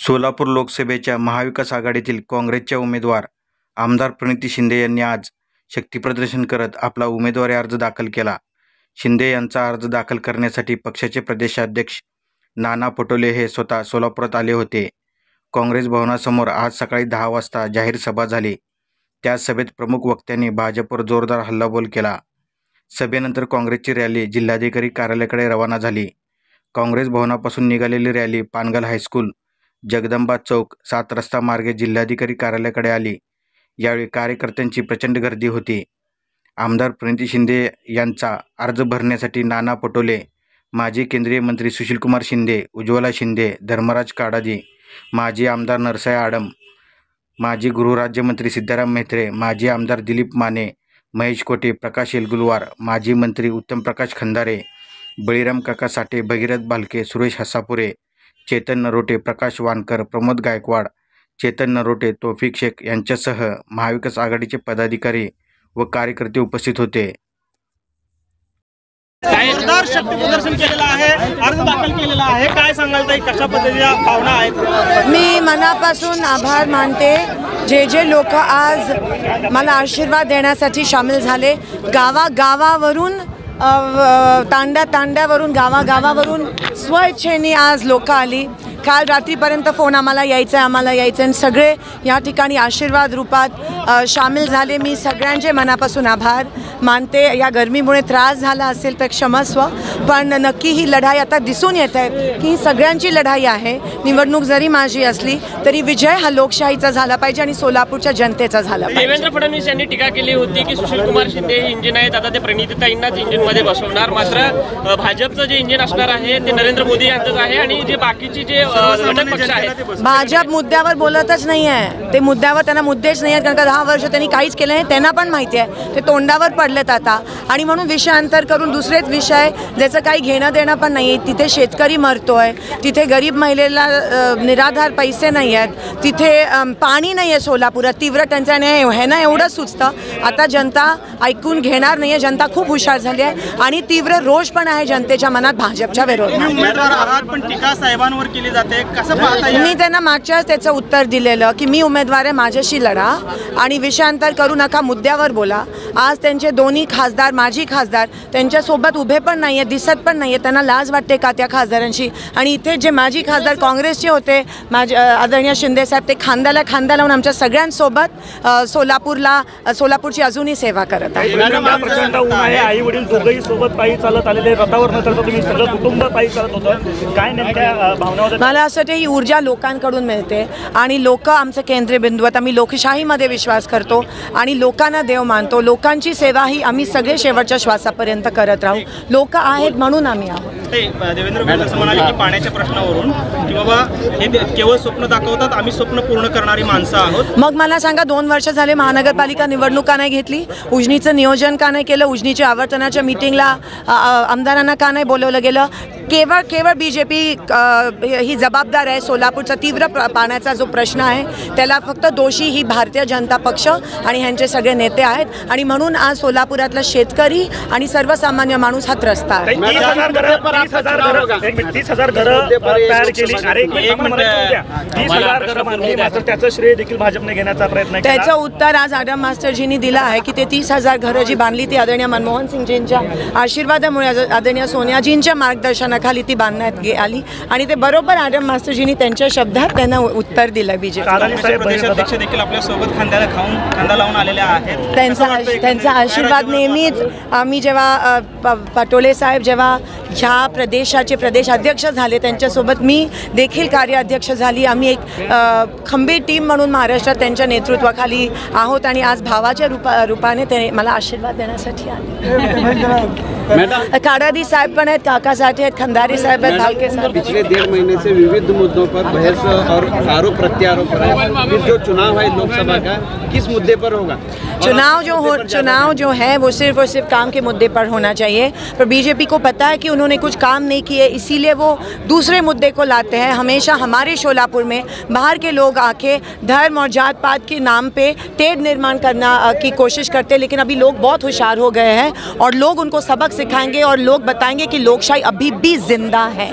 सोलापूर लोकसभेच्या महाविकास आघाडीतील काँग्रेसच्या उमेदवार आमदार प्रणिती शिंदे यांनी आज शक्तीप्रदर्शन करत आपला उमेदवारी अर्ज दाखल केला. शिंदे यांचा अर्ज दाखल करण्यासाठी पक्षाचे प्रदेशाध्यक्ष नाना पटोले हे स्वतः सोलापुरात आले होते. काँग्रेस भवनासमोर आज सकाळी 10 वाजता जाहीर सभा झाली. त्या सभेत प्रमुख वक्त्यांनी भाजपवर जोरदार हल्लाबोल केला. सभेनंतर काँग्रेसची रॅली जिल्हाधिकारी कार्यालयाकडे रवाना झाली. काँग्रेस भवनापासून निघालेली रॅली पानगल हायस्कूल, जगदंबा चौक, 7 रस्ता मार्गे जिल्हाधिकारी कार्यालयाकडे आली. यावेळी कार्यकर्त्यांची प्रचंड गर्दी होती. आमदार प्रणिती शिंदे यांचा अर्ज भरण्यासाठी नाना पटोले, माजी केंद्रीय मंत्री सुशीलकुमार शिंदे, उज्ज्वला शिंदे, धर्मराज काडाजी, माजी आमदार नरसाय आडम, माजी गृहराज्यमंत्री सिद्धाराम म्हेत्रे, माजी आमदार दिलीप माने, महेश कोटे, प्रकाश एलगुलवार, माजी मंत्री उत्तम प्रकाश खंदारे, बळीराम काका साठे, भगीरथ भालके, सुरेश हसापुरे, चेतन नरोटे, प्रकाश वानकर, प्रमोद गायकवाड, चेतन नरोटे, तौफिक शेख यांच्यासह महाविकास आघाडीचे पदाधिकारी व कार्यकर्ते उपस्थित होते. जोरदार शक्ती प्रदर्शन केलेलं आहे, अर्ज दाखल केलेला आहे. काय सांगाल ताई, कशा पद्धतीच्या भावना आहेत? मी मनापासून आभार मानते जे लोक आज मला आशीर्वाद देण्यासाठी सामील झाले. गावागावावरून तांड्यावरून गावागावावरून स्वेच्छेने आज लोक आली. काल रात्रीपर्यंत फोन आम्हाला यायचं आणि सगळे या ठिकाणी आशीर्वाद रूपात सामील झाले. मी सगळ्यांचे मनापासून आभार मानते. या गरमीमुळे त्रास झाला असेल तर क्षमस्व, पण नक्की ही लढाई आता दिसून येत आहे की ही सगळ्यांची लढाई आहे. निवडणूक जरी माझी असली तरी विजय हा लोकशाहीचा झाला पाहिजे आणि सोलापूरच्या जनतेचा झाला पाहिजे. देवेंद्र फडणवीस यांनी टीका केली होती की सुशीलकुमार शिंदे हे इंजिन आहेत, आता ते प्रणितीताईंनाच इंजिनमध्ये बसवणार. मात्र भाजपचं जे इंजिन असणार आहे ते नरेंद्र मोदी यांचंच आहे आणि जे बाकीचे जे घटक पक्ष आहेत, भाजप मुद्द्यावर बोलतच नाही आहे. ते मुद्द्यावर त्यांना मुद्देच नाही आहेत, कारण का 10 वर्ष त्यांनी काहीच केलं नाही. त्यांना पण माहिती आहे ते तोंडावर पडलेत आता, आणि म्हणून विषयांतर करून दुसरेच विषय ज्याचं काही घेणं देणं पण नाही. तिथे शेतकरी मरतोय, तिथे गरीब महिलेला निराधार पैसे नाही आहेत, तिथे पाणी नाही आहे सोलापुरात, तीव्र टंचाई आहे. हे ना एवढं सुचतं. आता जनता ऐकून घेणार नाही आहे. जनता खूप हुशार झाली आहे आणि तीव्र रोष पण आहे जनतेच्या मनात भाजपच्या विरोधात. उमेदवार आहात पण टीका साहेबांवर केली जाते, कसं पाहता? मी त्यांना मागच्याच त्याचं उत्तर दिलेलं की मी उमेदवार आहे, माझ्याशी लढा आणि विषयांतर करू नका, मुद्द्यावर बोला. आज त्यांचे दोन्ही खासदार, माजी खासदार त्यांच्यासोबत उभे पण नाही आहेत, दिसत पण नाही आहेत. त्यांना लाज वाटते का त्या खासदारांशी? आणि इथे जे माजी खासदार काँग्रेसचे होते, माझे आदरणीय शिंदे साहेब, ते खांद्याला खांदा लावून आमच्या सगळ्यांसोबत सोलापूरची अजूनही सेवा करत आहेत. आई वडील दोघंही सोबत पायी चालत आलेले, रथावर न चढता तुम्ही सगळं कुटुंब पायी चालत होतं. काय नेमक्या भावना? मला असं वाटतं ही ऊर्जा लोकांकडून मिळते आणि लोक आमचं केंद्रबिंदू आहेत. आम्ही लोकशाहीमध्ये विश्वास करतो आणि लोकांना देव मानतो. लोकांची सेवा ही आम्ही सगळे शेवटच्या श्वासापर्यंत करत राहू. लोक आहेत म्हणून आम्ही आहोत. देवेंद्र फडणवीस असं म्हणाले की पाण्याच्या प्रश्नावरून की बाबा हे केवळ स्वप्न दाखवतात, आम्ही स्वप्न पूर्ण करणारी माणसं आहोत. मग मला सांगा, 2 वर्ष झाले महानगरपालिका निवडणूक का नाही घेतली? उजनीचं नियोजन का नाही केलं? उजनीच्या आवर्तनाच्या मीटिंगला आमदारांना का नाही बोलवलं गेलं? केवळ BJP ही जबाबदार आहे. सोलापूरचा तीव्र पाण्याचा जो प्रश्न आहे त्याला फक्त दोषी ही भारतीय जनता पक्ष आणि ह्यांचे सगळे नेते आहेत. आणि म्हणून आज सोलापुरातला शेतकरी आणि सर्वसामान्य माणूस हा त्रस्त आहे. 30,000 घरं तयार केली. त्याचं श्रेय देखील भाजपने घेण्याचा प्रयत्न केला. त्याचं उत्तर आज आडम मास्टरजींनी दिलं आहे की ते 30,000 घरं जी बांधली ती आदरणीय मनमोहन सिंगजींच्या आशीर्वादामुळे, आदरणीय सोनियाजींच्या मार्गदर्शनाखाली ती बांधण्यात आली आणि ते बरोबर आडम मास्टरजींनी त्यांच्या शब्दात त्यांना उत्तर दिलं. BJP प्रदेशाध्यक्ष देखील आपल्या सोबत खांदा लावून आलेले आहेत. त्यांचा आशीर्वाद नेहमीच. आम्ही जेव्हा पटोले साहेब जेव्हा ह्या प्रदेशाचे प्रदेशाध्यक्ष झाले त्यांच्यासोबत मी देखील कार्याध्यक्ष झाली. आम्ही एक खंबीर टीम म्हणून महाराष्ट्रात त्यांच्या नेतृत्वाखाली आहोत आणि आज भावाच्या रूपाने ते मला आशीर्वाद देण्यासाठी आले. काडादी साहेब पण आहेत, काका साठे आहेत, खंदारी साहेब आहेत, भालके साहेब. पिछले 1.5 महीने से विविध मुद्दों पर बहस और आरोप प्रत्यारोप है. फिर जो चुनाव है लोकसभा का, किस मुद्दे पर होगा? चुनाव जो है वो सिर्फ और सिर्फ काम के मुद्दे पर होना चाहिए. पर BJP को पता है कि उन्होंने कुछ काम नहीं किए, इसीलिए वो दूसरे मुद्दे को लाते हैं. हमेशा हमारे शोलापुर में बाहर के लोग आके धर्म और जात पात के नाम पे टेढ़ निर्माण करना की कोशिश करते हैं. लेकिन अभी लोग बहुत होशियार हो गए हैं और लोग उनको सबक सिखाएंगे और लोग बताएंगे कि लोकशाही अभी भी जिंदा है.